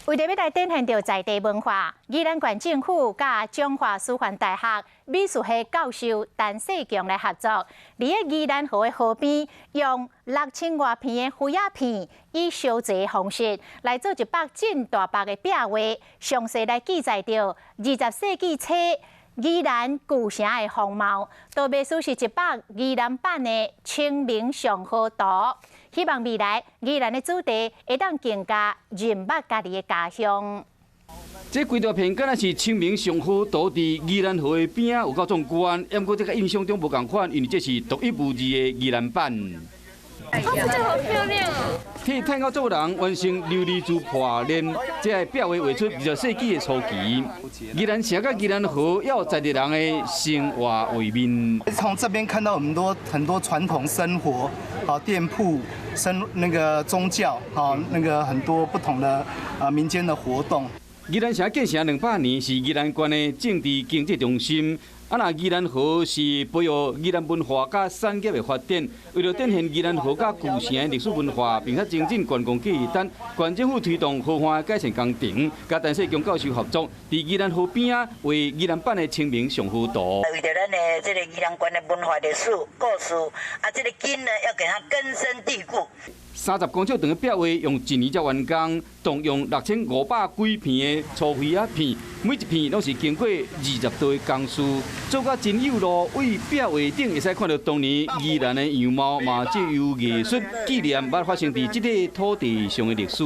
为着要来展现着在地文化，宜兰县政府甲中华师范大学美术系教授陈世强来合作，伫个宜兰河的河边，用6000多片的胡鸦片，以烧制的方式来做一幅真大幅的壁画，详细来记载着20世纪初宜兰旧城的风貌。图美术是一幅宜兰版的《清明上河图》。希望未来宜兰的主题会当更加认捌家己的家乡。这规大片敢若是清明上河图伫宜兰河的边啊，有够壮观。不过这个印象中无共款，因为这是独一无二的宜兰版。这个好漂亮哦！替太高做人完成琉璃珠破链，这个壁画画出20世纪的初期。宜兰城甲宜兰河要有在地人的生活为面。从这边看到很多传统生活，好店铺。那个宗教，好那个很多不同的民间的活动。宜兰城建成200年，是宜兰县的政治经济中心。那宜兰河是培育宜兰文化甲产业的发展，为了展现宜兰河甲旧城的历史文化，并且增进观光记忆点，县政府推动河岸改善工程，甲陈世强教授合作，伫宜兰河边啊为宜兰版的清明上河图。为着咱的这个宜兰县的文化历史故事，这个根呢要给它根深蒂固。30公尺长的壁画用1年才完工，动用6500几片的粗灰鸦片，每一片拢是经过20多的工序，做甲真有路。为壁画顶会使看到当年宜兰的样貌，嘛藉由艺术纪念捌发生伫这个土地上的历史。